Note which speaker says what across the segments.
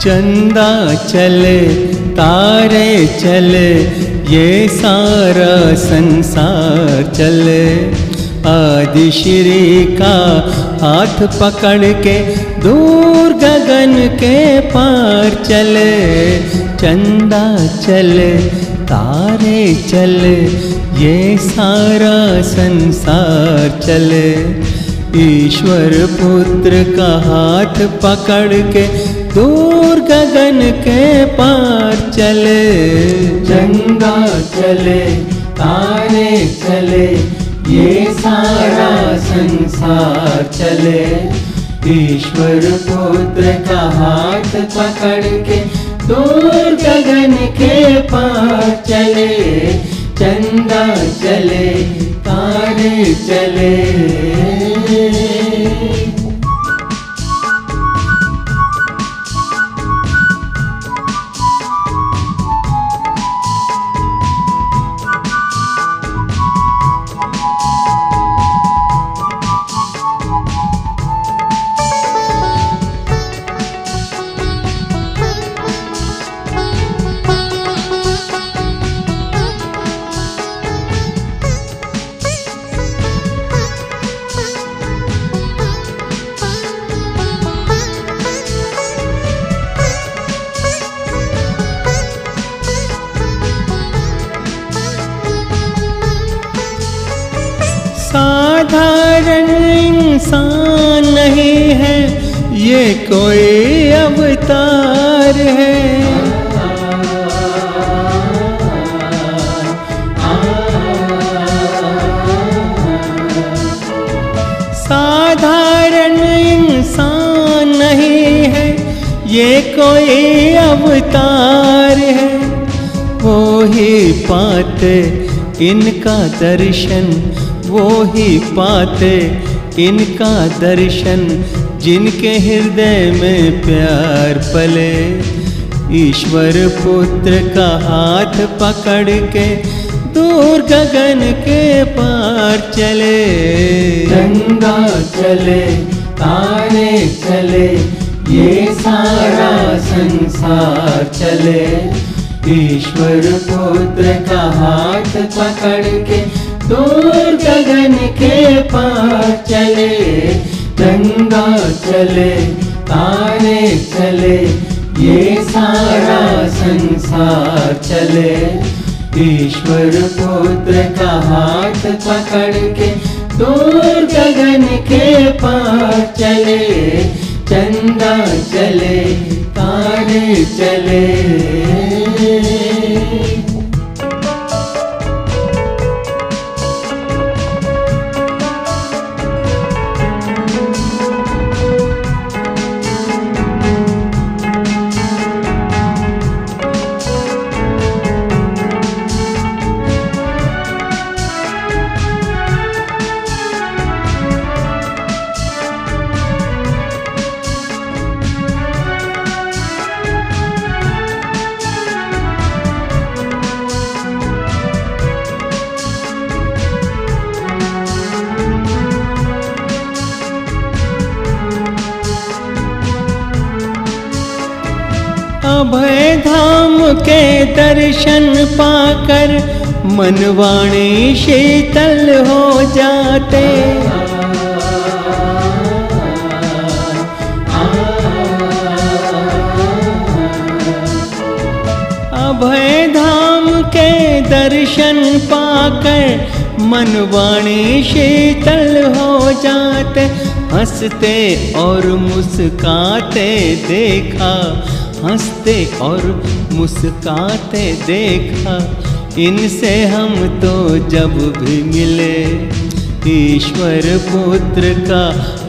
Speaker 1: चंदा चले तारे चले ये सारा संसार चले। आदि श्री का हाथ पकड़ के दूर गगन के पार चले। चंदा चले तारे चले ये सारा संसार चले। ईश्वर पुत्र का हाथ पकड़ के दूर गगन के पार चले।
Speaker 2: चंदा चले तारे चले ये सारा संसार चले। ईश्वर पुत्र का हाथ पकड़ के दूर गगन के पार चले। चंदा चले तारे चले।
Speaker 1: साधारण इंसान नहीं है ये कोई अवतार है। साधारण इंसान नहीं है ये कोई अवतार है। वो ही पाते इनका दर्शन, वो ही पाते इनका दर्शन जिनके हृदय में प्यार पले। ईश्वर पुत्र का हाथ पकड़ के दूर गगन के पार चले।
Speaker 2: चंदा चले तारे चले ये सारा संसार चले। ईश्वर पुत्र का हाथ पकड़ के दूर गगन के पार चले। चंदा चले तारे चले ये सारा संसार चले। ईश्वर पुत्र का हाथ पकड़ के दूर गगन के पार चले। चंदा चले तारे चले।
Speaker 1: अभय धाम के दर्शन पाकर मनवाणी शीतल हो जाते। अभय धाम के दर्शन पाकर मनवाणी शीतल हो जाते। हंसते और मुस्काते देखा, हंसते और मुस्काते देखा इनसे हम तो जब भी मिले। ईश्वर पुत्र का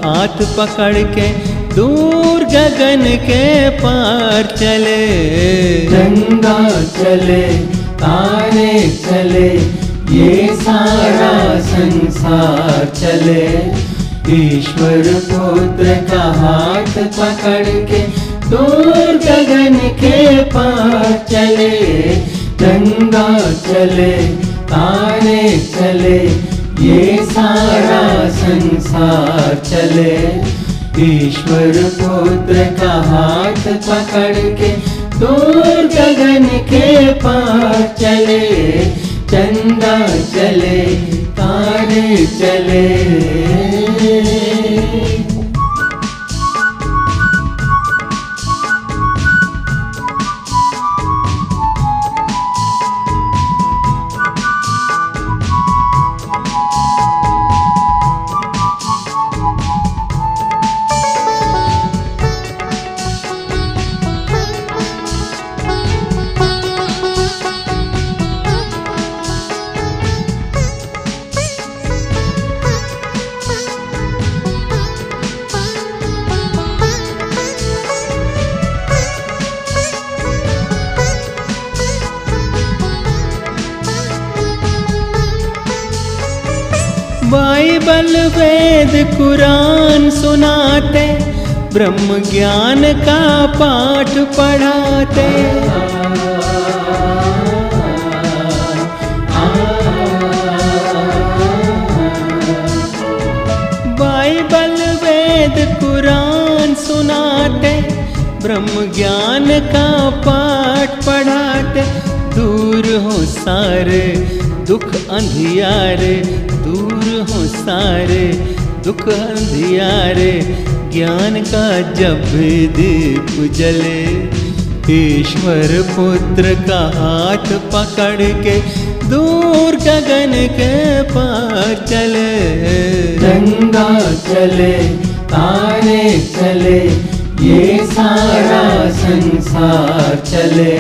Speaker 1: हाथ पकड़ के दूर गगन के पार चले।
Speaker 2: चंदा चले तारे चले ये सारा संसार चले। ईश्वर पुत्र का हाथ पकड़ के दूर गगन के पार चले। चंदा चले तारे चले ये सारा संसार चले। ईश्वर पुत्र का हाथ पकड़ के दूर गगन के पार चले, चंदा चले तारे चले।
Speaker 1: बाइबल वेद कुरान सुनाते, ब्रह्म ज्ञान का पाठ पढ़ाते। बाइबल वेद कुरान सुनाते, ब्रह्म ज्ञान का पाठ पढ़ाते। दूर हो सारे दुख अंधियारे, दूर हो सारे दुख अंधियारे, ज्ञान का जब दीप जले। ईश्वर पुत्र का हाथ पकड़ के दूर गगन के पार चले,
Speaker 2: गंगा चले तारे चले, ये सारा संसार चले।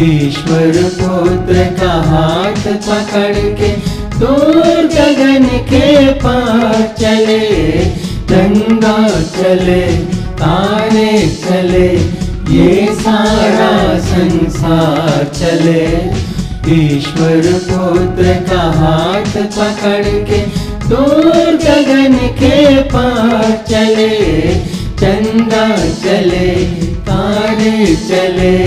Speaker 2: ईश्वर पुत्र का हाथ पकड़ के दूर गगन के पार चले, गंगा चले तारे चले, ये सारा संसार चले। ईश्वर पुत्र का हाथ पकड़ के दूर गगन के पार चले, चंदा चले तारे चले।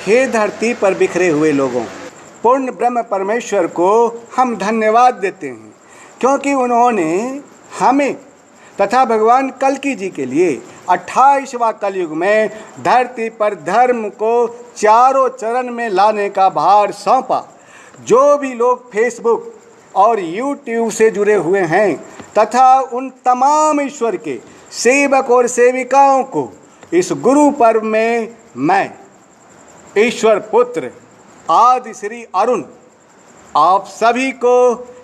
Speaker 3: हे धरती पर बिखरे हुए लोगों, पूर्ण ब्रह्म परमेश्वर को हम धन्यवाद देते हैं, क्योंकि उन्होंने हमें तथा भगवान कल्कि जी के लिए 28वां कलयुग में धरती पर धर्म को चारों चरण में लाने का भार सौंपा। जो भी लोग फेसबुक और यूट्यूब से जुड़े हुए हैं तथा उन तमाम ईश्वर के सेवक और सेविकाओं को इस गुरु पर्व में मैं ईश्वर पुत्र आदि श्री अरुण आप सभी को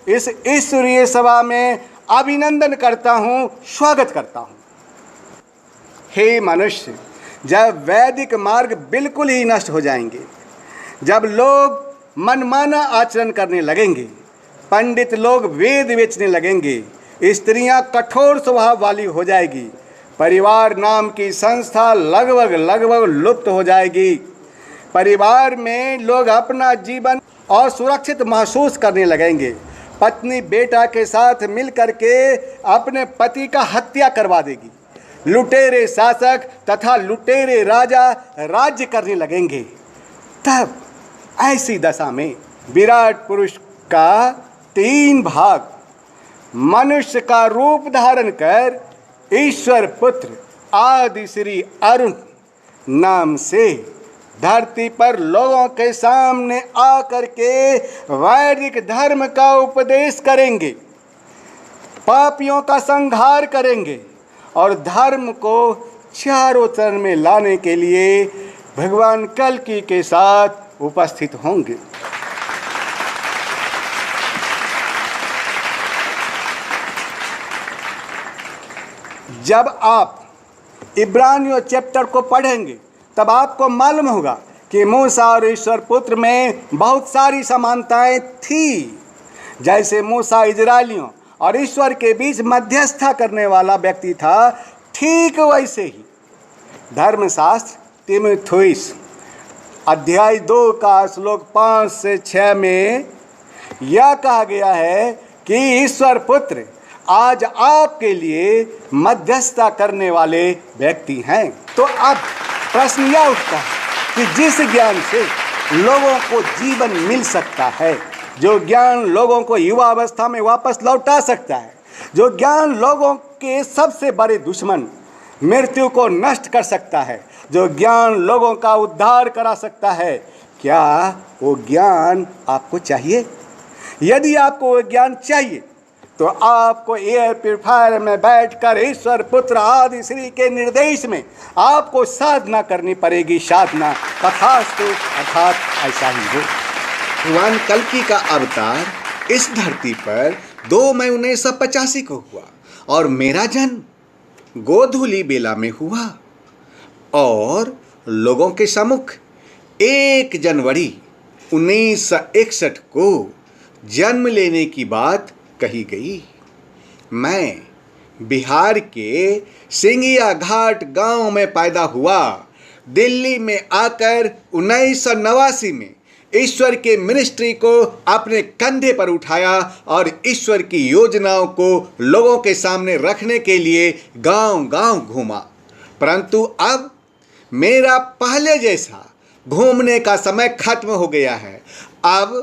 Speaker 3: इस ईश्वरीय सभा में अभिनंदन करता हूँ, स्वागत करता हूँ। हे मनुष्य, जब वैदिक मार्ग बिल्कुल ही नष्ट हो जाएंगे, जब लोग मनमाना आचरण करने लगेंगे, पंडित लोग वेद बेचने लगेंगे, स्त्रियां कठोर स्वभाव वाली हो जाएगी, परिवार नाम की संस्था लगभग लुप्त हो जाएगी, परिवार में लोग अपना जीवन असुरक्षित महसूस करने लगेंगे, पत्नी बेटा के साथ मिलकर के अपने पति का हत्या करवा देगी, लुटेरे शासक तथा लुटेरे राजा राज्य करने लगेंगे। तब ऐसी दशा में विराट पुरुष का 3 भाग मनुष्य का रूप धारण कर ईश्वर पुत्र आदि श्री अरुण नाम से धरती पर लोगों के सामने आकर के वैदिक धर्म का उपदेश करेंगे, पापियों का संहार करेंगे और धर्म को चारों चरण में लाने के लिए भगवान कल्कि के साथ उपस्थित होंगे। जब आप इब्रानियों चैप्टर को पढ़ेंगे तब आपको मालूम होगा कि मूसा और ईश्वर पुत्र में बहुत सारी समानताएं थी। जैसे मूसा इजरायलियों और ईश्वर के बीच मध्यस्थता करने वाला व्यक्ति था, ठीक वैसे ही धर्मशास्त्र तीमुथियुस अध्याय 2 का श्लोक 5 से 6 में यह कहा गया है कि ईश्वर पुत्र आज आपके लिए मध्यस्थता करने वाले व्यक्ति हैं। तो अब प्रश्न यह उठता है कि जिस ज्ञान से लोगों को जीवन मिल सकता है, जो ज्ञान लोगों को युवा अवस्था में वापस लौटा सकता है, जो ज्ञान लोगों के सबसे बड़े दुश्मन मृत्यु को नष्ट कर सकता है, जो ज्ञान लोगों का उद्धार करा सकता है, क्या वो ज्ञान आपको चाहिए? यदि आपको वो ज्ञान चाहिए तो आपको एयर प्यूरिफायर में बैठकर ईश्वर पुत्र आदि श्री के निर्देश में आपको साधना करनी पड़ेगी। साधना तथास्तु, अर्थात ऐसा ही हो।
Speaker 4: भगवान कल्कि का अवतार इस धरती पर 2 मई 1985 को हुआ और मेरा जन्म गोधूली बेला में हुआ और लोगों के सम्मुख 1 जनवरी 1961 को जन्म लेने की बात कही गई। मैं बिहार के सिंगिया घाट गांव में पैदा हुआ। दिल्ली में आकर 1989 में ईश्वर के मिनिस्ट्री को अपने कंधे पर उठाया और ईश्वर की योजनाओं को लोगों के सामने रखने के लिए गांव-गांव घूमा। परंतु अब मेरा पहले जैसा घूमने का समय खत्म हो गया है। अब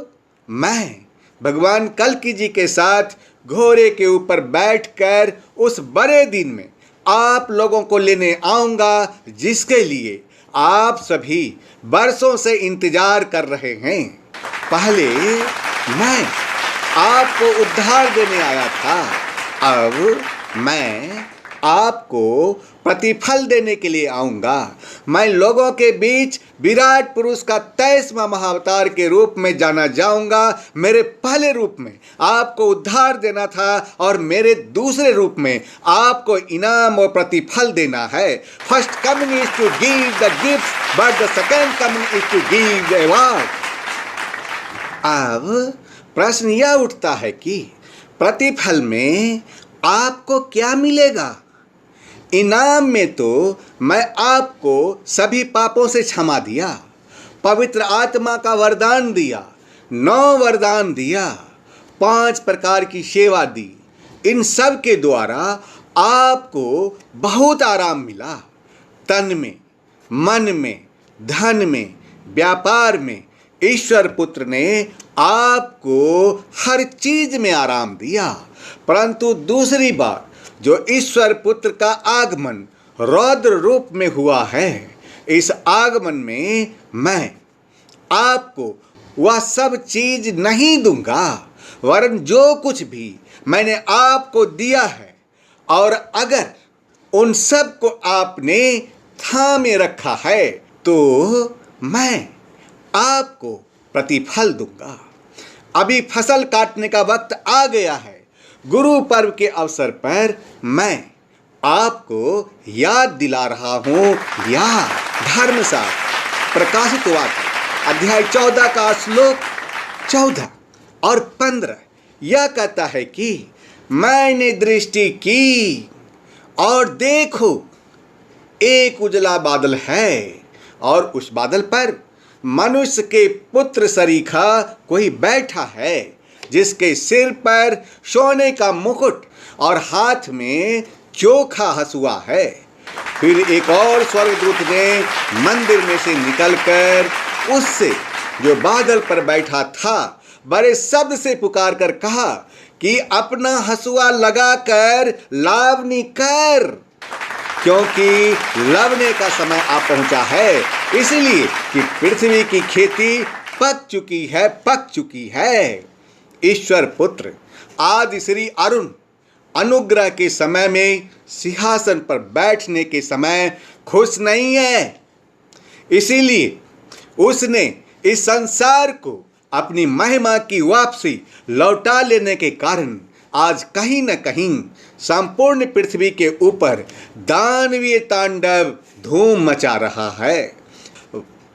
Speaker 4: मैं भगवान कल्कि जी के साथ घोड़े के ऊपर बैठकर उस बड़े दिन में आप लोगों को लेने आऊँगा, जिसके लिए आप सभी बरसों से इंतजार कर रहे हैं। पहले मैं आपको उद्धार देने आया था, अब मैं आपको प्रतिफल देने के लिए आऊँगा। मैं लोगों के बीच विराट पुरुष का 23वां महाअवतार के रूप में जाना जाऊँगा। मेरे पहले रूप में आपको उद्धार देना था और मेरे दूसरे रूप में आपको इनाम और प्रतिफल देना है। First coming is to give the gift but the second coming is to give the award. अब प्रश्न यह उठता है कि प्रतिफल में आपको क्या मिलेगा? इनाम में तो मैं आपको सभी पापों से क्षमा दिया, पवित्र आत्मा का वरदान दिया, 9 वरदान दिया, 5 प्रकार की सेवा दी। इन सब के द्वारा आपको बहुत आराम मिला, तन में, मन में, धन में, व्यापार में ईश्वर पुत्र ने आपको हर चीज में आराम दिया, परंतु दूसरी बार जो ईश्वर पुत्र का आगमन रौद्र रूप में हुआ है, इस आगमन में मैं आपको वह सब चीज नहीं दूंगा, वरन जो कुछ भी मैंने आपको दिया है और अगर उन सब को आपने थामे रखा है तो मैं आपको प्रतिफल दूंगा। अभी फसल काटने का वक्त आ गया है। गुरु पर्व के अवसर पर मैं आपको याद दिला रहा हूं या धर्मशास्त्र प्रकाशित वाक्य अध्याय 14 का श्लोक 14 और 15 यह कहता है कि मैंने दृष्टि की और देखो एक उजला बादल है और उस बादल पर मनुष्य के पुत्र सरीखा कोई बैठा है, जिसके सिर पर सोने का मुकुट और हाथ में चोखा हसुआ है। फिर एक और स्वर्गदूत ने मंदिर में से निकलकर उससे जो बादल पर बैठा था बड़े शब्द से पुकार कर कहा कि अपना हसुआ लगाकर लावनी कर, क्योंकि लवने का समय आ पहुंचा है, इसलिए कि पृथ्वी की खेती पक चुकी है। ईश्वर पुत्र आदि श्री अरुण अनुग्रह के समय में सिंहासन पर बैठने के समय खुश नहीं है, इसीलिए उसने इस संसार को अपनी महिमा की वापसी लौटा लेने के कारण आज कहीं न कहीं संपूर्ण पृथ्वी के ऊपर दानवीय तांडव धूम मचा रहा है।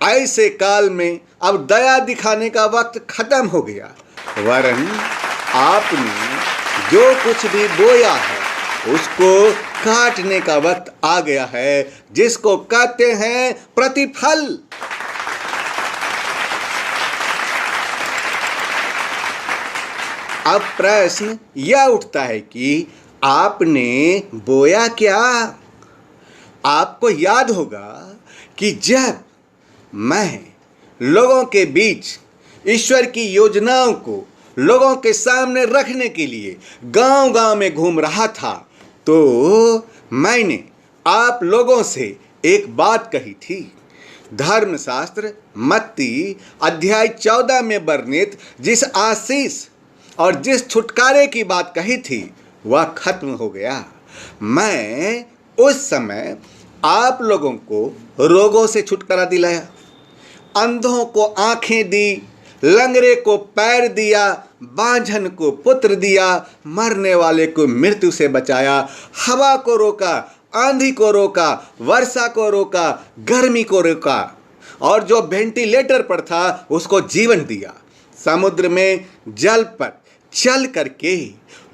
Speaker 4: ऐसे काल में अब दया दिखाने का वक्त खत्म हो गया, वरन आपने जो कुछ भी बोया है उसको काटने का वक्त आ गया है, जिसको कहते हैं प्रतिफल। अब प्रश्न यह उठता है कि आपने बोया क्या? आपको याद होगा कि जब मैं लोगों के बीच ईश्वर की योजनाओं को लोगों के सामने रखने के लिए गांव-गांव में घूम रहा था, तो मैंने आप लोगों से एक बात कही थी। धर्मशास्त्र मत्ती अध्याय 14 में वर्णित जिस आशीष और जिस छुटकारे की बात कही थी वह खत्म हो गया। मैं उस समय आप लोगों को रोगों से छुटकारा दिलाया, अंधों को आंखें दी, लंगड़े को पैर दिया, बांझन को पुत्र दिया, मरने वाले को मृत्यु से बचाया, हवा को रोका, आंधी को रोका, वर्षा को रोका, गर्मी को रोका, और जो वेंटिलेटर पर था उसको जीवन दिया। समुद्र में जल पर चल करके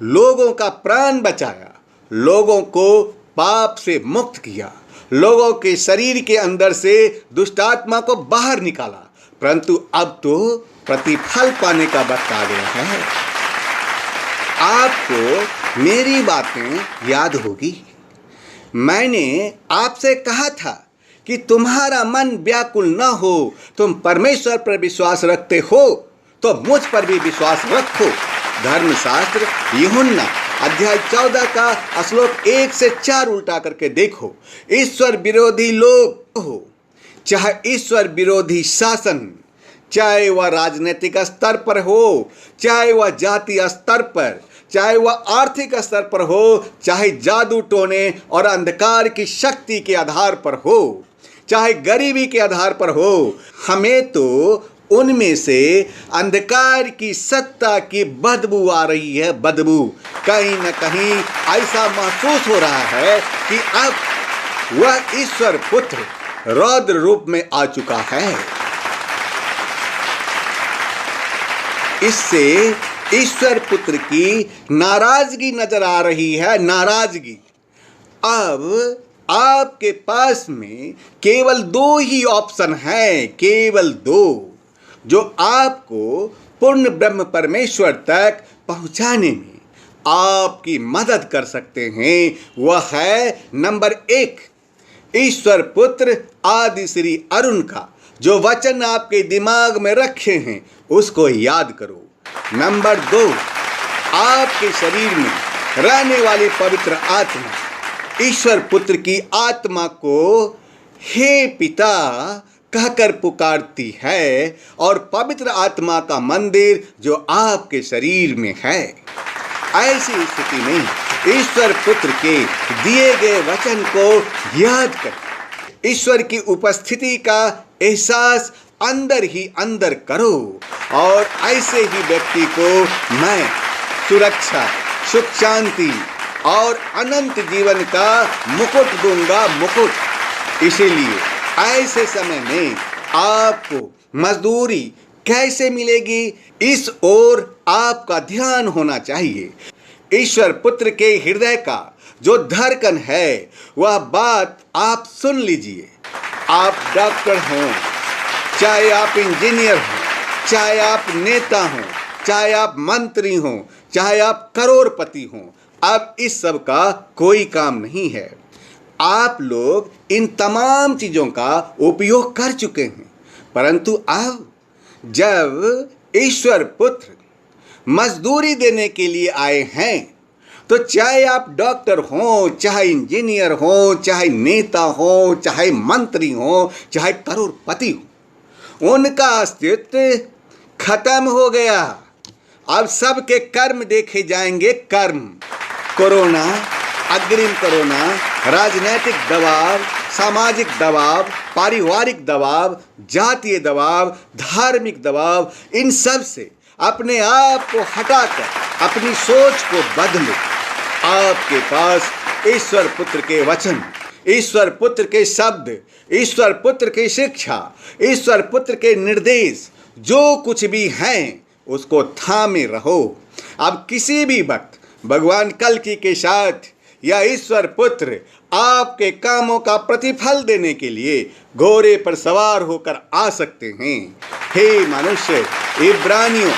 Speaker 4: लोगों का प्राण बचाया, लोगों को पाप से मुक्त किया, लोगों के शरीर के अंदर से दुष्ट आत्मा को बाहर निकाला। परंतु अब तो प्रतिफल पाने का वक्त आ गया है। आपको मेरी बातें याद होगी। मैंने आपसे कहा था कि तुम्हारा मन व्याकुल न हो, तुम परमेश्वर पर विश्वास रखते हो तो मुझ पर भी विश्वास रखो। धर्मशास्त्र यूहन्ना अध्याय 14 का श्लोक 1 से 4 उल्टा करके देखो। ईश्वर विरोधी लोग हो, चाहे ईश्वर विरोधी शासन, चाहे वह राजनीतिक स्तर पर हो, चाहे वह जातीय स्तर पर, चाहे वह आर्थिक स्तर पर हो, चाहे जादू टोने और अंधकार की शक्ति के आधार पर हो, चाहे गरीबी के आधार पर हो, हमें तो उनमें से अंधकार की सत्ता की बदबू आ रही है। बदबू कहीं न कहीं ऐसा महसूस हो रहा है कि अब वह ईश्वर पुत्र रौद्र रूप में आ चुका है। इससे ईश्वर पुत्र की नाराजगी नजर आ रही है, नाराजगी। अब आपके पास में केवल 2 ही ऑप्शन हैं, केवल 2, जो आपको पूर्ण ब्रह्म परमेश्वर तक पहुंचाने में आपकी मदद कर सकते हैं। वह है नंबर 1, ईश्वर पुत्र आदि श्री अरुण का जो वचन आपके दिमाग में रखे हैं उसको याद करो। नंबर 2, आपके शरीर में रहने वाली पवित्र आत्मा ईश्वर पुत्र की आत्मा को हे पिता कहकर पुकारती है और पवित्र आत्मा का मंदिर जो आपके शरीर में है। ऐसी स्थिति में ईश्वर पुत्र के दिए गए वचन को याद कर ईश्वर की उपस्थिति का एहसास अंदर ही अंदर करो और ऐसे ही व्यक्ति को मैं सुरक्षा, सुख, शांति और अनंत जीवन का मुकुट दूंगा, मुकुट। इसीलिए ऐसे समय में आपको मजदूरी कैसे मिलेगी, इस ओर आपका ध्यान होना चाहिए। ईश्वर पुत्र के हृदय का जो धड़कन है वह बात आप सुन लीजिए। आप डॉक्टर हों, चाहे आप इंजीनियर हों, चाहे आप नेता हों, चाहे आप मंत्री हों, चाहे आप करोड़पति हों, अब इस सब का कोई काम नहीं है। आप लोग इन तमाम चीज़ों का उपयोग कर चुके हैं, परंतु अब जब ईश्वर पुत्र मजदूरी देने के लिए आए हैं तो चाहे आप डॉक्टर हों, चाहे इंजीनियर हों, चाहे नेता हों, चाहे मंत्री हों, चाहे करोड़पति हों, उनका अस्तित्व खत्म हो गया। अब सबके कर्म देखे जाएंगे, कर्म। कोरोना, अग्रिम कोरोना, राजनीतिक दबाव, सामाजिक दबाव, पारिवारिक दबाव, जातीय दबाव, धार्मिक दबाव, इन सब से अपने आप को हटाकर अपनी सोच को बदलो। आपके पास ईश्वर पुत्र के वचन, ईश्वर पुत्र के शब्द, ईश्वर पुत्र की शिक्षा, ईश्वर पुत्र के निर्देश जो कुछ भी हैं उसको थामे रहो। अब किसी भी वक्त भगवान कल्कि के साथ या ईश्वर पुत्र आपके कामों का प्रतिफल देने के लिए घोड़े पर सवार होकर आ सकते हैं। हे मनुष्य, इब्रानियों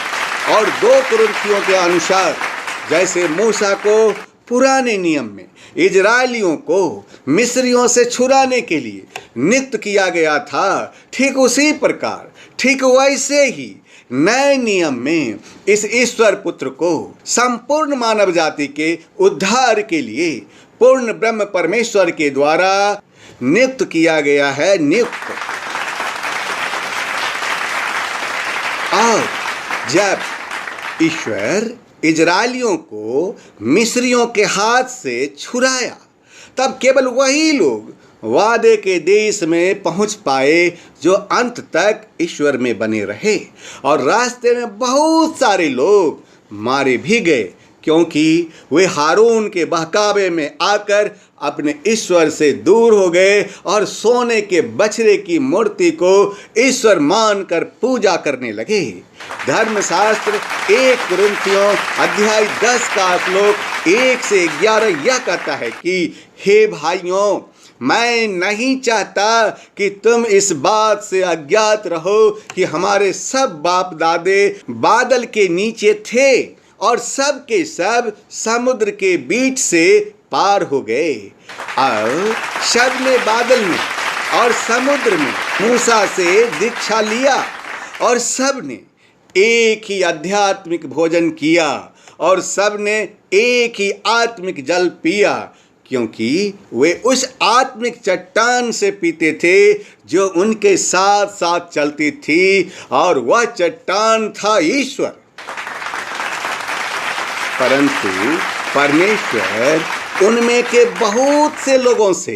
Speaker 4: और 2 कुरिन्थियों के अनुसार जैसे मूसा को पुराने नियम में इजरायलियों को मिस्रियों से छुड़ाने के लिए नियुक्त किया गया था, ठीक उसी प्रकार, ठीक वैसे ही नए नियम में इस ईश्वर पुत्र को संपूर्ण मानव जाति के उद्धार के लिए पूर्ण ब्रह्म परमेश्वर के द्वारा नियुक्त किया गया है, नियुक्त। और जब ईश्वर इजरायलियों को मिस्रियों के हाथ से छुड़ाया तब केवल वही लोग वादे के देश में पहुंच पाए जो अंत तक ईश्वर में बने रहे। और रास्ते में बहुत सारे लोग मारे भी गए क्योंकि वे हारून के बहकावे में आकर अपने ईश्वर से दूर हो गए और सोने के बछड़े की मूर्ति को ईश्वर मानकर पूजा करने लगे। धर्मशास्त्र 1 कुरिन्थियों अध्याय 10 का श्लोक 1 से 11 यह कहता है कि हे भाइयों, मैं नहीं चाहता कि तुम इस बात से अज्ञात रहो कि हमारे सब बाप दादे बादल के नीचे थे और सब के सब समुद्र के बीच से पार हो गए। अब सब ने बादल में और समुद्र में मूसा से दीक्षा लिया और सब ने एक ही आध्यात्मिक भोजन किया और सब ने एक ही आत्मिक जल पिया, क्योंकि वे उस आत्मिक चट्टान से पीते थे जो उनके साथ साथ चलती थी, और वह चट्टान था ईश्वर। परंतु परमेश्वर उनमें के बहुत से लोगों से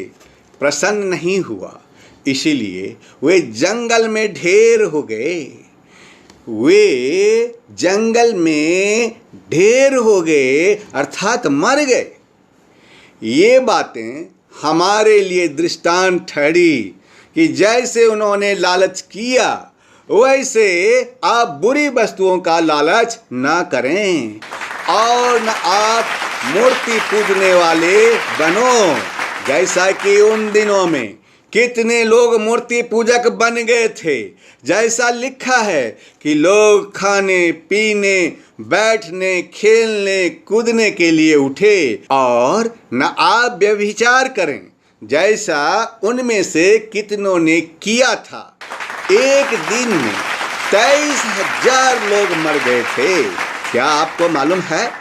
Speaker 4: प्रसन्न नहीं हुआ, इसीलिए वे जंगल में ढेर हो गए। वे जंगल में ढेर हो गए अर्थात मर गए। ये बातें हमारे लिए दृष्टांत ठहरी कि जैसे उन्होंने लालच किया वैसे आप बुरी वस्तुओं का लालच ना करें और न आप मूर्ति पूजने वाले बनो, जैसा कि उन दिनों में कितने लोग मूर्ति पूजक बन गए थे। जैसा लिखा है कि लोग खाने पीने, बैठने, खेलने, कूदने के लिए उठे, और न आप व्यभिचार करें जैसा उनमें से कितनों ने किया था। एक दिन में 23,000 लोग मर गए थे। क्या आपको मालूम है?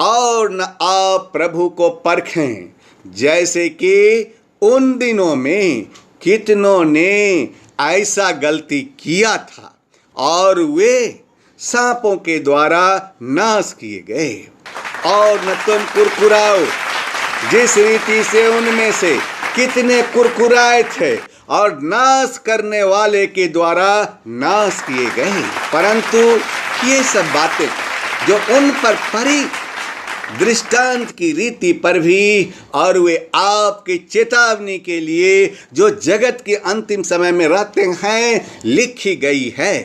Speaker 4: और न आप प्रभु को परखें, जैसे कि उन दिनों में कितनों ने ऐसा गलती किया था और वे सांपों के द्वारा नाश किए गए। और न तुम कुरकुराओ, जिस रीति से उनमें से कितने कुरकुराए थे और नाश करने वाले के द्वारा नाश किए गए। परंतु ये सब बातें जो उन पर पड़ी, दृष्टांत की रीति पर भी, और वे आपकी चेतावनी के लिए जो जगत के अंतिम समय में रहते हैं लिखी गई है।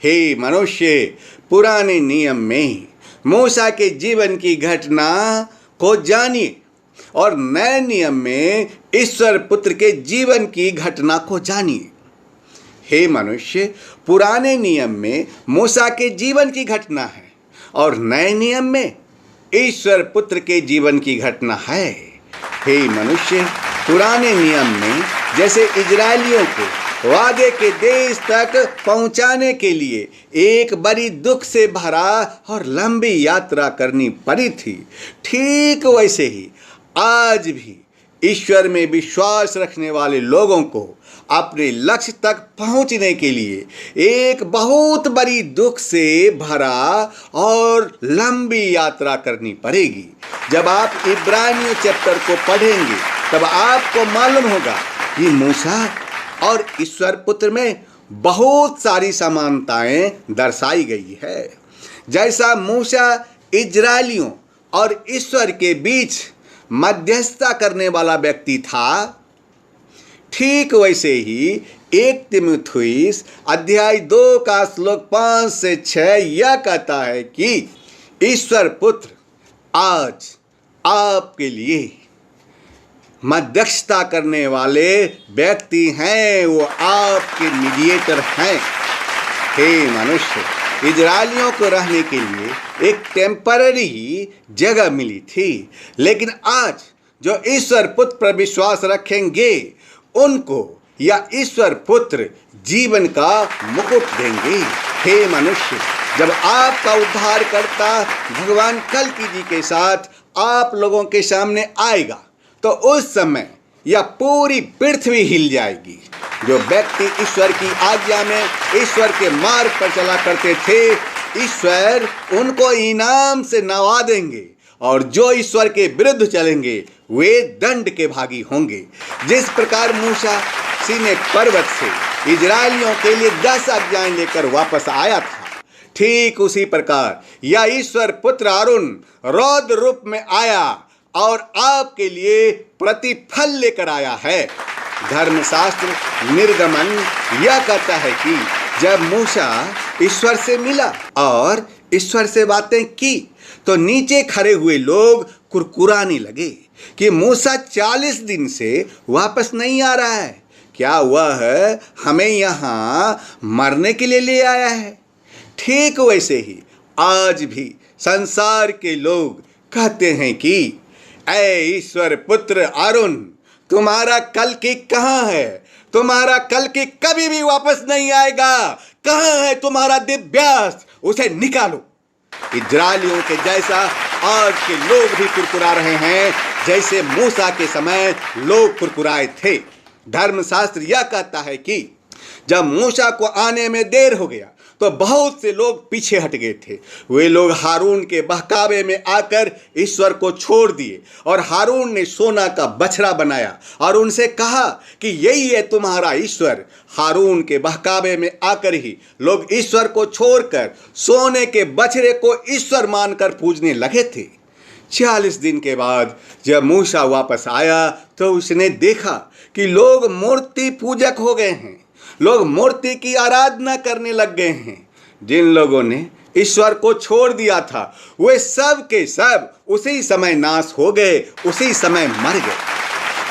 Speaker 4: हे मनुष्य, पुराने नियम में मूसा के जीवन की घटना को जानिए और नए नियम में ईश्वर पुत्र के जीवन की घटना को जानिए। हे मनुष्य, पुराने नियम में मूसा के जीवन की घटना है और नए नियम में ईश्वर पुत्र के जीवन की घटना है। हे मनुष्य, पुराने नियम में जैसे इजरायलियों को वादे के देश तक पहुंचाने के लिए एक बड़ी दुख से भरा और लंबी यात्रा करनी पड़ी थी, ठीक वैसे ही आज भी ईश्वर में विश्वास रखने वाले लोगों को अपने लक्ष्य तक पहुंचने के लिए एक बहुत बड़ी दुख से भरा और लंबी यात्रा करनी पड़ेगी। जब आप इब्रानियों चैप्टर को पढ़ेंगे तब आपको मालूम होगा कि मूसा और ईश्वर पुत्र में बहुत सारी समानताएं दर्शाई गई है। जैसा मूसा इजरायलियों और ईश्वर के बीच मध्यस्थता करने वाला व्यक्ति था, ठीक वैसे ही 1 तीमुथियुस अध्याय 2 का श्लोक 5 से 6 यह कहता है कि ईश्वर पुत्र आज आपके लिए मध्यस्थता करने वाले व्यक्ति हैं, वो आपके मीडिएटर हैं। हे मनुष्य, इजरायलियों को रहने के लिए एक टेम्पररी जगह मिली थी, लेकिन आज जो ईश्वर पुत्र पर विश्वास रखेंगे उनको या ईश्वर पुत्र जीवन का मुकुट देंगे। हे मनुष्य, जब आपका उद्धारकर्ता भगवान कल्कि जी के साथ आप लोगों के सामने आएगा तो उस समय यह पूरी पृथ्वी हिल जाएगी। जो व्यक्ति ईश्वर की आज्ञा में ईश्वर के मार्ग पर चला करते थे, ईश्वर उनको इनाम से नवा देंगे, और जो ईश्वर के विरुद्ध चलेंगे वे दंड के भागी होंगे। जिस प्रकार मूसा सीनै पर्वत से इजरायलियों के लिए 10 आज्ञाएं लेकर वापस आया था, ठीक उसी प्रकार यह ईश्वर पुत्र अरुण रौद्र रूप में आया और आपके लिए प्रतिफल लेकर आया है। धर्मशास्त्र निर्गमन यह कहता है कि जब मूसा ईश्वर से मिला और ईश्वर से बातें की तो नीचे खड़े हुए लोग कुरकुराने लगे कि मूसा 40 दिन से वापस नहीं आ रहा है, क्या वह हमें यहाँ मरने के लिए ले आया है? ठीक वैसे ही आज भी संसार के लोग कहते हैं कि ऐ ईश्वर पुत्र अरुण, तुम्हारा कल्कि कहाँ है? तुम्हारा कल्कि कभी भी वापस नहीं आएगा। कहाँ है तुम्हारा दिव्यास्त्र? उसे निकालो। इजरायलियों के जैसा आज के लोग भी कुरकुरा रहे हैं, जैसे मूसा के समय लोग कुरकुराए थे। धर्मशास्त्र यह कहता है कि जब मूसा को आने में देर हो गया तो बहुत से लोग पीछे हट गए थे। वे लोग हारून के बहकावे में आकर ईश्वर को छोड़ दिए और हारून ने सोना का बछड़ा बनाया और उनसे कहा कि यही है तुम्हारा ईश्वर। हारून के बहकावे में आकर ही लोग ईश्वर को छोड़कर सोने के बछड़े को ईश्वर मानकर पूजने लगे थे। 40 दिन के बाद जब मूसा वापस आया तो उसने देखा कि लोग मूर्ति पूजक हो गए हैं, लोग मूर्ति की आराधना करने लग गए हैं। जिन लोगों ने ईश्वर को छोड़ दिया था वे सब के सब उसी समय नाश हो गए, उसी समय मर गए।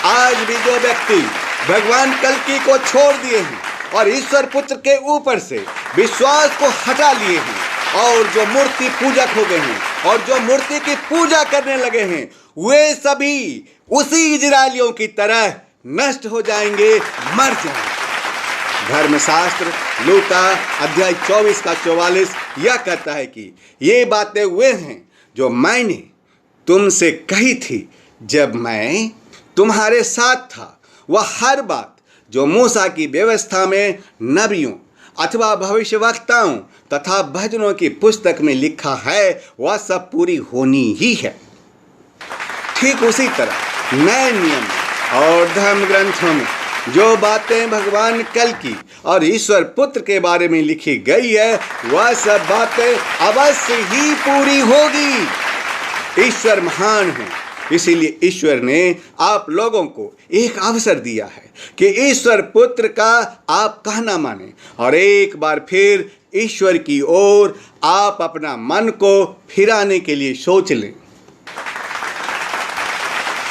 Speaker 4: आज भी जो व्यक्ति भगवान कल्कि को छोड़ दिए हैं और ईश्वर पुत्र के ऊपर से विश्वास को हटा लिए हैं और जो मूर्ति पूजक हो गए हैं और जो मूर्ति की पूजा करने लगे हैं, वे सभी उसी इजरायलियों की तरह नष्ट हो जाएंगे, मर जाएंगे। धर्मशास्त्र लूका अध्याय 24 का 44 यह कहता है कि ये बातें वे हैं जो मैंने तुमसे कही थी जब मैं तुम्हारे साथ था। वह हर बात जो मूसा की व्यवस्था में नबियों अथवा भविष्यवक्ताओं तथा भजनों की पुस्तक में लिखा है वह सब पूरी होनी ही है। ठीक उसी तरह नए नियम और धर्म ग्रंथों में जो बातें भगवान कल की और ईश्वर पुत्र के बारे में लिखी गई है वह सब बातें अवश्य ही पूरी होगी। ईश्वर महान है, इसीलिए ईश्वर ने आप लोगों को एक अवसर दिया है कि ईश्वर पुत्र का आप कहना माने और एक बार फिर ईश्वर की ओर आप अपना मन को फिराने के लिए सोच लें।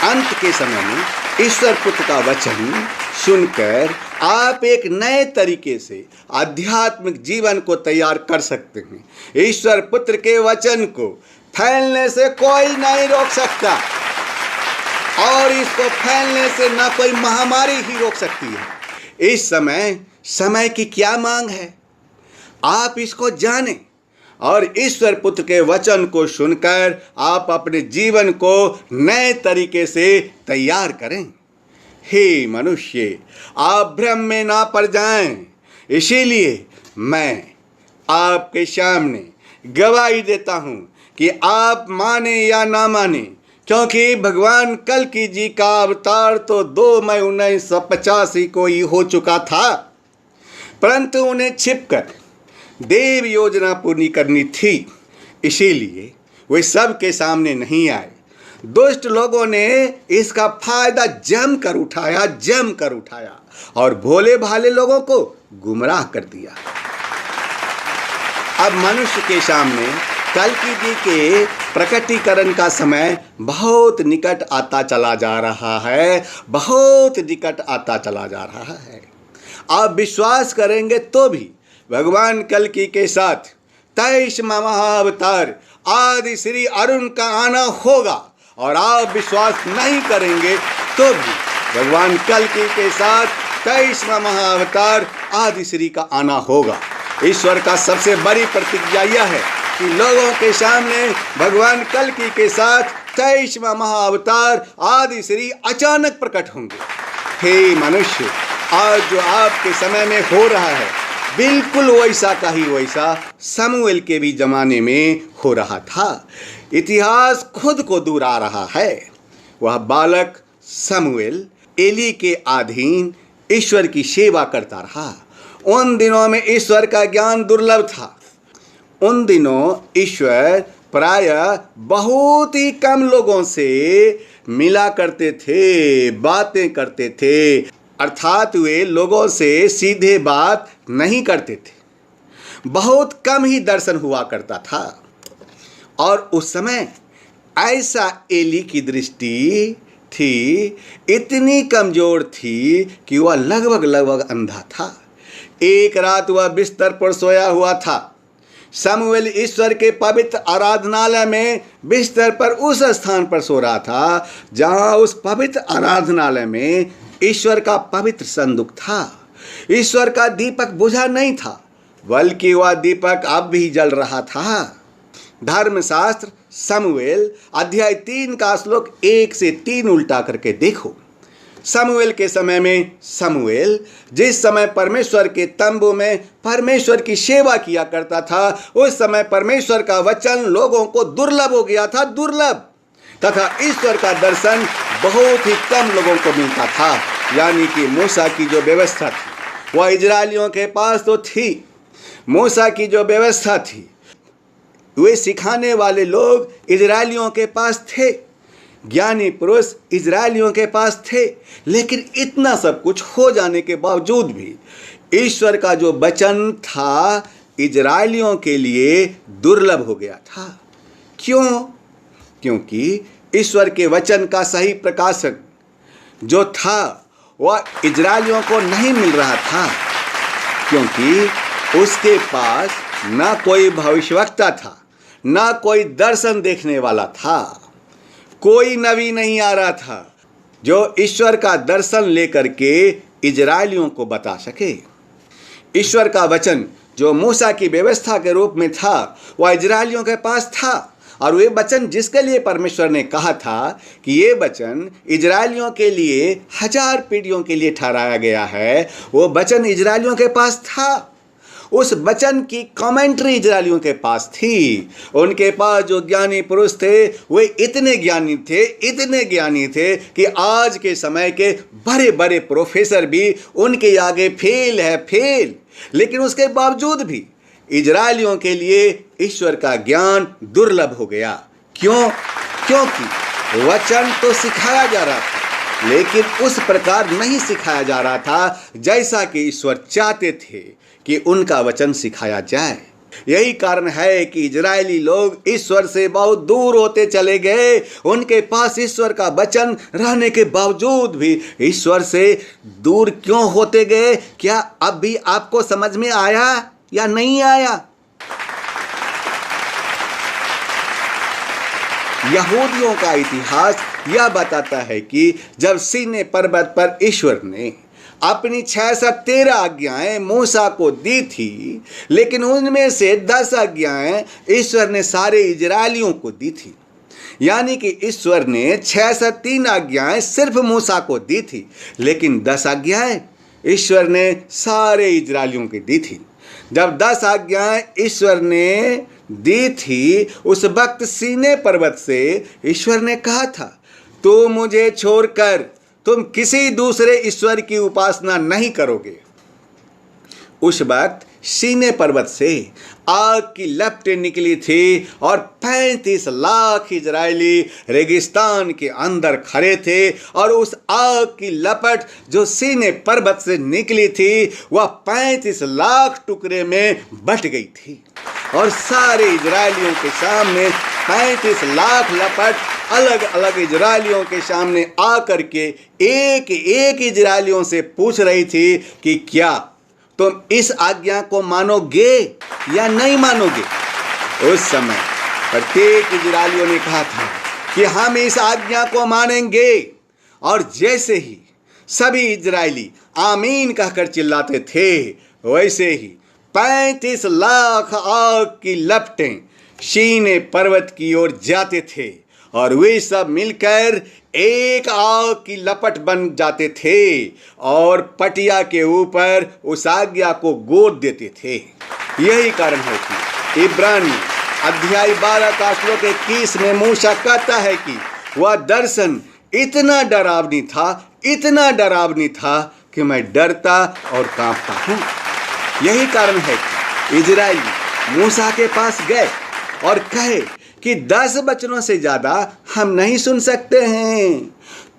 Speaker 4: अंत के समय में ईश्वर पुत्र का वचन सुनकर आप एक नए तरीके से आध्यात्मिक जीवन को तैयार कर सकते हैं। ईश्वर पुत्र के वचन को फैलने से कोई नहीं रोक सकता और इसको फैलने से ना कोई महामारी ही रोक सकती है। इस समय की क्या मांग है, आप इसको जानें और ईश्वर पुत्र के वचन को सुनकर आप अपने जीवन को नए तरीके से तैयार करें। हे मनुष्य, आप भ्रम में ना पड़ जाएं। इसीलिए मैं आपके सामने गवाही देता हूं कि आप माने या ना माने, क्योंकि भगवान कल्कि जी का अवतार तो 2 मई 1985 को ही हो चुका था, परंतु उन्हें छिपकर देव योजना पूरी करनी थी, इसीलिए वे सबके सामने नहीं आए। दुष्ट लोगों ने इसका फायदा जमकर उठाया और भोले भाले लोगों को गुमराह कर दिया। अब मनुष्य के सामने कल्कि जी के प्रकटीकरण का समय बहुत निकट आता चला जा रहा है, बहुत निकट आता चला जा रहा है। आप विश्वास करेंगे तो भी भगवान कल्कि के साथ 23वां महाअवतार आदि श्री अरुण का आना होगा, और आप विश्वास नहीं करेंगे तो भी भगवान कल्कि के साथ 23वां महाअवतार आदि श्री का आना होगा। ईश्वर का सबसे बड़ी प्रतिज्ञा यह है कि लोगों के सामने भगवान कल्कि के साथ 23वां महाअवतार आदि श्री अचानक प्रकट होंगे। हे मनुष्य, आज जो आपके समय में हो रहा है बिल्कुल वैसा का ही वैसा शमूएल के भी जमाने में हो रहा था। इतिहास खुद को दोहरा रहा है। वह बालक शमूएल एली के अधीन ईश्वर की सेवा करता रहा। उन दिनों में ईश्वर का ज्ञान दुर्लभ था। उन दिनों ईश्वर प्रायः बहुत ही कम लोगों से मिला करते थे, बातें करते थे, अर्थात वे लोगों से सीधे बात नहीं करते थे। बहुत कम ही दर्शन हुआ करता था। और उस समय ऐसा एली की दृष्टि थी, इतनी कमजोर थी कि वह लगभग अंधा था। एक रात वह बिस्तर पर सोया हुआ था। शमूएल ईश्वर के पवित्र आराधनालय में बिस्तर पर उस स्थान पर सो रहा था जहां उस पवित्र आराधनालय में ईश्वर का पवित्र संदूक था। ईश्वर का दीपक बुझा नहीं था, बल्कि वह दीपक अब भी जल रहा था। धर्मशास्त्र शमूएल अध्याय 3 का श्लोक 1 से 3 उल्टा करके देखो। शमूएल के समय में शमूएल जिस समय परमेश्वर के तंबू में परमेश्वर की सेवा किया करता था, उस समय परमेश्वर का वचन लोगों को दुर्लभ हो गया था, दुर्लभ, तथा ईश्वर का दर्शन बहुत ही कम लोगों को मिलता था। यानी कि मूसा की जो व्यवस्था थी वह इजरायलियों के पास तो थी। मूसा की जो व्यवस्था थी वे सिखाने वाले लोग इजरायलियों के पास थे, ज्ञानी पुरुष इजरायलियों के पास थे, लेकिन इतना सब कुछ हो जाने के बावजूद भी ईश्वर का जो वचन था इजरायलियों के लिए दुर्लभ हो गया था। क्यों? क्योंकि ईश्वर के वचन का सही प्रकाशक जो था वह इजरायलियों को नहीं मिल रहा था, क्योंकि उसके पास ना कोई भविष्यवक्ता था, ना कोई दर्शन देखने वाला था, कोई नबी नहीं आ रहा था जो ईश्वर का दर्शन लेकर के इजरायलियों को बता सके। ईश्वर का वचन जो मूसा की व्यवस्था के रूप में था वह इजरायलियों के पास था, और वे वचन जिसके लिए परमेश्वर ने कहा था कि ये वचन इजरायलियों के लिए 1000 पीढ़ियों के लिए ठहराया गया है, वो वचन इजरायलियों के पास था। उस वचन की कमेंट्री इजरायलियों के पास थी। उनके पास जो ज्ञानी पुरुष थे वे इतने ज्ञानी थे कि आज के समय के बड़े बड़े प्रोफेसर भी उनके आगे फेल। लेकिन उसके बावजूद भी इजरायलियों के लिए ईश्वर का ज्ञान दुर्लभ हो गया। क्योंकि वचन तो सिखाया जा रहा था, लेकिन उस प्रकार नहीं सिखाया जा रहा था जैसा कि ईश्वर चाहते थे कि उनका वचन सिखाया जाए। यही कारण है कि इजरायली लोग ईश्वर से बहुत दूर होते चले गए। उनके पास ईश्वर का वचन रहने के बावजूद भी ईश्वर से दूर क्यों होते गए? क्या अब भी आपको समझ में आया या नहीं आया? यहूदियों का इतिहास यह बताता है कि जब सीनै पर्वत पर ईश्वर ने अपनी 613 आज्ञाएं मूसा को दी थी, लेकिन उनमें से 10 आज्ञाएं ईश्वर ने सारे इजरायलियों को दी थी। यानी कि ईश्वर ने 603 आज्ञाएं सिर्फ मूसा को दी थी, लेकिन 10 आज्ञाएं ईश्वर ने सारे इजरायलियों को दी थी। जब 10 आज्ञाएं ईश्वर ने दी थी, उस वक्त सीनै पर्वत से ईश्वर ने कहा था, तू मुझे छोड़कर तुम किसी दूसरे ईश्वर की उपासना नहीं करोगे। उस वक्त सीनै पर्वत से आग की लपटें निकली थी और 35 लाख इजरायली रेगिस्तान के अंदर खड़े थे, और उस आग की लपट जो सीनै पर्वत से निकली थी वह 35 लाख टुकड़े में बट गई थी, और सारे इजरायलियों के सामने 35 लाख लपट अलग अलग इजरायलियों के सामने आकर के एक एक इजरायलियों से पूछ रही थी कि क्या तुम इस आज्ञा को मानोगे या नहीं मानोगे। उस समय प्रत्येक इजरायलियों ने कहा था कि हम इस आज्ञा को मानेंगे, और जैसे ही सभी इजरायली आमीन कहकर चिल्लाते थे, वैसे ही 35 लाख आग की लपटें सीनै पर्वत की ओर जाते थे, और वे सब मिलकर एक आग की लपट बन जाते थे और पटिया के ऊपर उस आज्ञा को गोद देते थे। यही कारण है कि इब्रानी अध्याय 12 का श्लोक 21 में मूसा कहता है कि वह दर्शन इतना डरावनी था कि मैं डरता और कांपता हूँ। यही कारण है कि इजरायली मूसा के पास गए और कहे कि 10 वचनों से ज़्यादा हम नहीं सुन सकते हैं,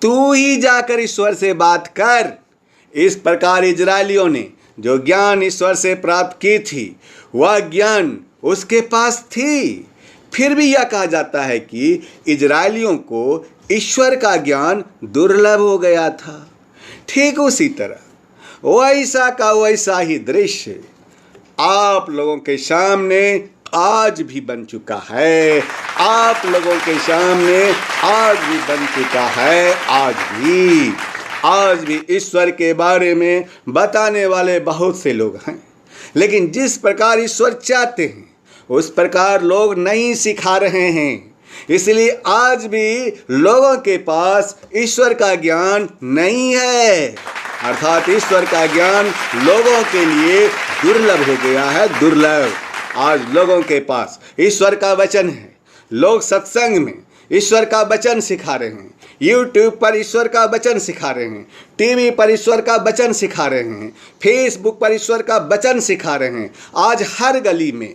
Speaker 4: तू ही जाकर ईश्वर से बात कर। इस प्रकार इजरायलियों ने जो ज्ञान ईश्वर से प्राप्त की थी वह ज्ञान उसके पास थी। फिर भी यह कहा जाता है कि इजरायलियों को ईश्वर का ज्ञान दुर्लभ हो गया था। ठीक उसी तरह वैसा का वैसा ही दृश्य आप लोगों के सामने आज भी बन चुका है। आप लोगों के सामने आज भी बन चुका है। आज भी ईश्वर के बारे में बताने वाले बहुत से लोग हैं, लेकिन जिस प्रकार ईश्वर चाहते हैं उस प्रकार लोग नहीं सिखा रहे हैं। इसलिए आज भी लोगों के पास ईश्वर का ज्ञान नहीं है, अर्थात ईश्वर का ज्ञान लोगों के लिए दुर्लभ हो गया है। दुर्लभ। आज लोगों के पास ईश्वर का वचन है, लोग सत्संग में ईश्वर का वचन सिखा रहे हैं, यूट्यूब पर ईश्वर का वचन सिखा रहे हैं, टीवी पर ईश्वर का वचन सिखा रहे हैं, फेसबुक पर ईश्वर का वचन सिखा रहे हैं। आज हर गली में,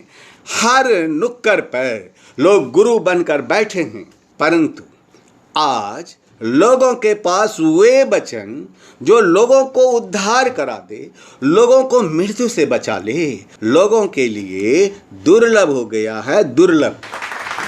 Speaker 4: हर नुक्कड़ पर लोग गुरु बनकर बैठे हैं, परंतु आज लोगों के पास वे वचन जो लोगों को उद्धार करा दे, लोगों को मृत्यु से बचा ले, लोगों के लिए दुर्लभ हो गया है। दुर्लभ।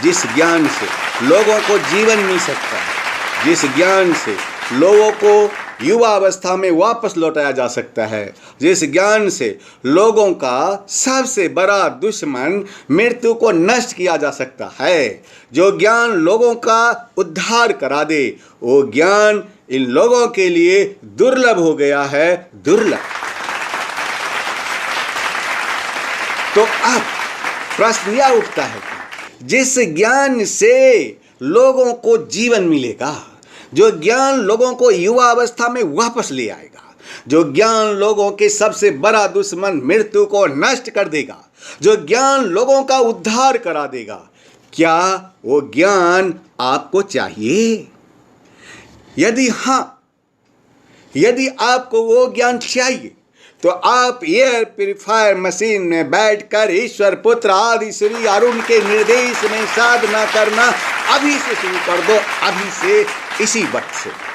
Speaker 4: जिस ज्ञान से लोगों को जीवन मिल सकता है, जिस ज्ञान से लोगों को युवावस्था में वापस लौटाया जा सकता है, जिस ज्ञान से लोगों का सबसे बड़ा दुश्मन मृत्यु को नष्ट किया जा सकता है, जो ज्ञान लोगों का उद्धार करा दे, वो ज्ञान इन लोगों के लिए दुर्लभ हो गया है। दुर्लभ। अब प्रश्न यह उठता है कि जिस ज्ञान से लोगों को जीवन मिलेगा, जो ज्ञान लोगों को युवा अवस्था में वापस ले आएगा, जो ज्ञान लोगों के सबसे बड़ा दुश्मन मृत्यु को नष्ट कर देगा, जो ज्ञान लोगों का उद्धार करा देगा, क्या वो ज्ञान आपको चाहिए? यदि हां, यदि आपको वो ज्ञान चाहिए तो आप एयर प्यूरिफायर मशीन में बैठकर ईश्वर पुत्र आदि श्री अरुण के निर्देश में साधना करना अभी से शुरू कर दो, अभी से, इसी वक्त से।